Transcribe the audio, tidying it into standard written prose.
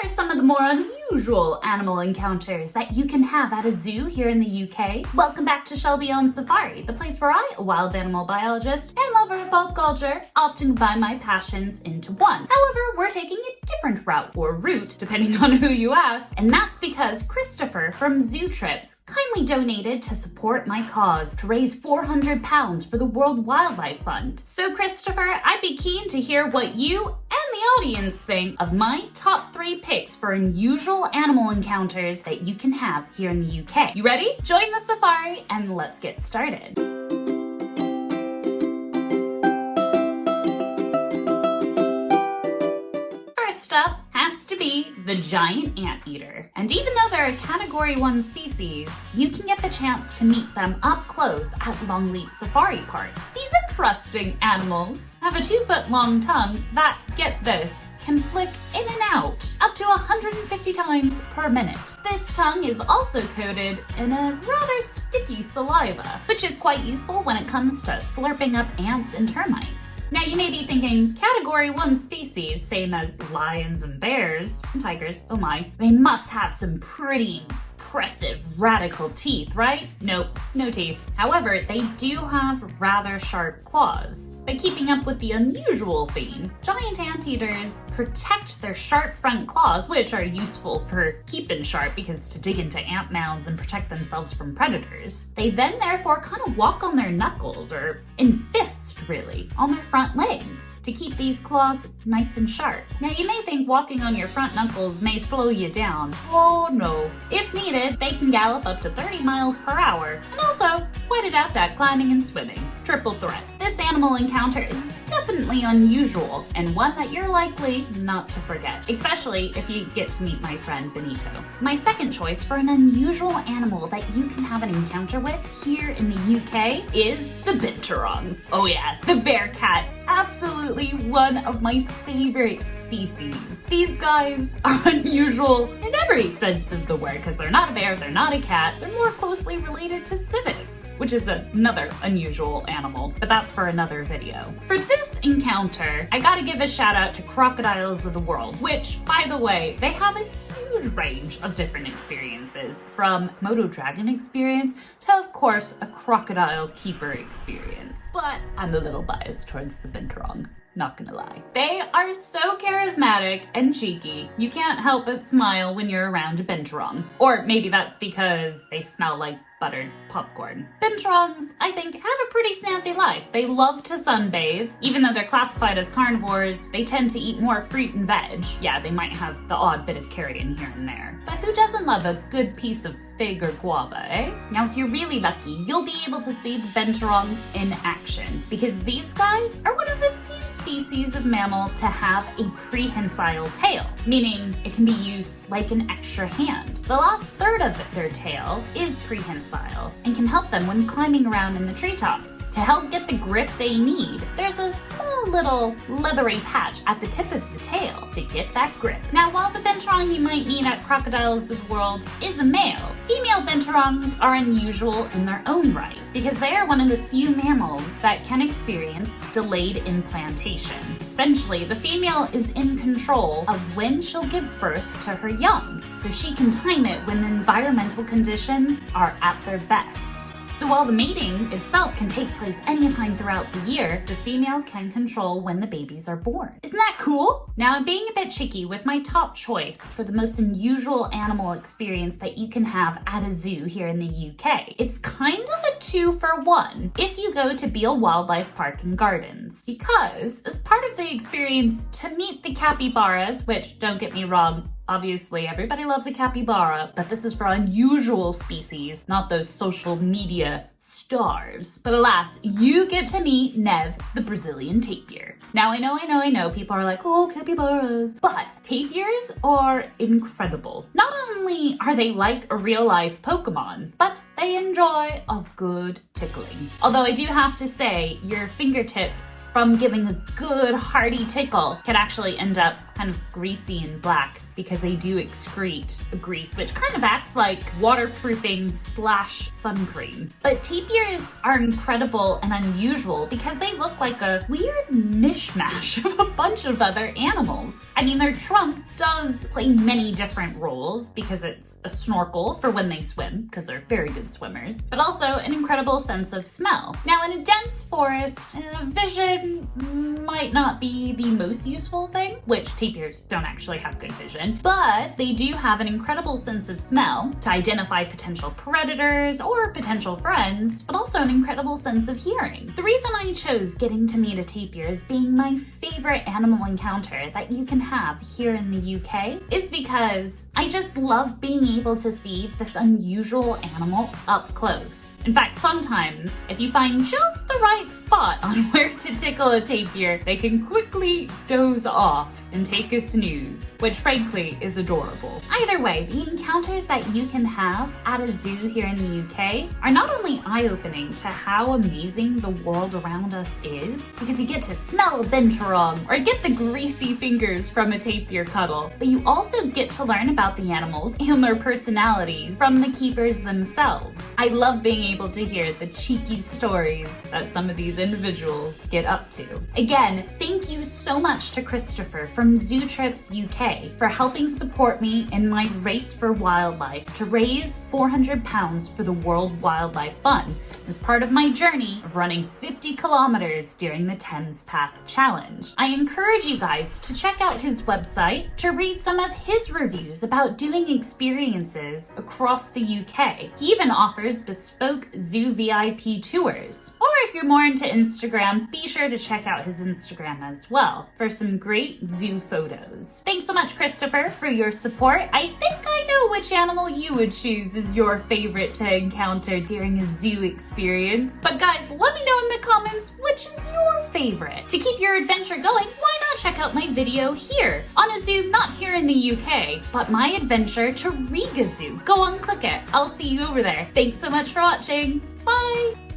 are some of the more unusual animal encounters that you can have at a zoo here in the UK. Welcome back to Shelby on Safari, the place where I, a wild animal biologist and lover of pop culture, often combine my passions into one. However, we're taking a different route, depending on who you ask, and that's because Christopher from Zoo Trips kindly donated to support my cause to raise £400 for the World Wildlife Fund. So Christopher, I'd be keen to hear what you and the audience think of my top 3 picks for unusual animal encounters that you can have here in the UK. You ready? Join the safari and let's get started. First up has to be the giant anteater. And even though they're a Category 1 species, you can get the chance to meet them up close at Longleat Safari Park. These interesting animals have a 2-foot long tongue that, get this, can flick in and out up to 150 times per minute. This tongue is also coated in a rather sticky saliva, which is quite useful when it comes to slurping up ants and termites. Now you may be thinking, Category 1 species, same as lions and bears, and tigers, oh my, they must have some pretty impressive radical teeth, right? Nope, no teeth. However, they do have rather sharp claws. By keeping up with the unusual theme, giant anteaters protect their sharp front claws, which are useful for keeping sharp because to dig into ant mounds and protect themselves from predators. They then therefore kind of walk on their knuckles, or in fist really, on their front legs to keep these claws nice and sharp. Now you may think walking on your front knuckles may slow you down. Oh no. If needed, they can gallop up to 30 miles per hour, and also quite adept at climbing and swimming. Triple threat. This animal encounter is definitely unusual, and one that you're likely not to forget, especially if you get to meet my friend Benito. My second choice for an unusual animal that you can have an encounter with here in the UK is the binturong. Oh yeah, the bear cat. Absolutely one of my favorite species. These guys are unusual in every sense of the word because they're not a bear, they're not a cat, they're more closely related to civettes, which is another unusual animal, but that's for another video. For this encounter, I gotta give a shout out to Crocodiles of the World, which, by the way, they have a huge range of different experiences, from Moto Dragon experience to, of course, a crocodile keeper experience. But I'm a little biased towards the binturong. Not gonna lie. They are so charismatic and cheeky, you can't help but smile when you're around a binturong. Or maybe that's because they smell like buttered popcorn. Binturongs, I think, have a pretty snazzy life. They love to sunbathe. Even though they're classified as carnivores, they tend to eat more fruit and veg. Yeah, they might have the odd bit of carrot in here and there. But who doesn't love a good piece of fig or guava, eh? Now, if you're really lucky, you'll be able to see the binturong in action, because these guys are one of the few species of mammal to have a prehensile tail, meaning it can be used like an extra hand. The last third of their tail is prehensile and can help them when climbing around in the treetops. To help get the grip they need, there's a small little leathery patch at the tip of the tail to get that grip. Now, while the binturong you might meet at Crocodiles of the World is a male, female binturongs are unusual in their own right because they are one of the few mammals that can experience delayed implantation. Essentially, the female is in control of when she'll give birth to her young, so she can time it when the environmental conditions are at their best. So while the mating itself can take place anytime throughout the year, the female can control when the babies are born. Isn't that cool? Now, I'm being a bit cheeky with my top choice for the most unusual animal experience that you can have at a zoo here in the UK. It's kind of a 2-for-1 if you go to Beale Wildlife Park and Gardens, because as part of the experience to meet the capybaras, which, don't get me wrong, obviously, everybody loves a capybara, but this is for unusual species, not those social media stars. But alas, you get to meet Nev, the Brazilian tapir. Now, I know, people are like, oh, capybaras. But tapirs are incredible. Not only are they like a real-life Pokemon, but they enjoy a good tickling. Although I do have to say, your fingertips from giving a good hearty tickle can actually end up kind of greasy and black because they do excrete a grease, which kind of acts like waterproofing / sun cream. But tapirs are incredible and unusual because they look like a weird mishmash of a bunch of other animals. I mean, their trunk does play many different roles because it's a snorkel for when they swim, because they're very good swimmers, but also an incredible sense of smell. Now, in a dense forest, vision might not be the most useful thing, which tapirs don't actually have good vision, but they do have an incredible sense of smell to identify potential predators or potential friends, but also an incredible sense of hearing. The reason I chose getting to meet a tapir as being my favorite animal encounter that you can have here in the UK is because I just love being able to see this unusual animal up close. In fact, sometimes if you find just the right spot on where to tickle a tapir, they can quickly doze off and take a snooze, which frankly is adorable. Either way, the encounters that you can have at a zoo here in the UK are not only eye-opening to how amazing the world around us is, because you get to smell a binturong or get the greasy fingers from a tapir cuddle, but you also get to learn about the animals and their personalities from the keepers themselves. I love being able to hear the cheeky stories that some of these individuals get up to. Again, thank you so much to Christopher from Zoo Trips UK for helping support me in my race for wildlife to raise £400 for the World Wildlife Fund as part of my journey of running 50 kilometers during the Thames Path Challenge. I encourage you guys to check out his website to read some of his reviews about doing experiences across the UK. He even offers bespoke zoo VIP tours. Or if you're more into Instagram, be sure to check out his Instagram as well for some great zoo photos. Thanks so much, Christopher, for your support. I think I know which animal you would choose as your favorite to encounter during a zoo experience. But guys, let me know in the comments which is your favorite. To keep your adventure going, why not check out my video here on a zoo not here in the UK, but my adventure to Riga Zoo. Go on, click it. I'll see you over there. Thanks so much for watching. Bye!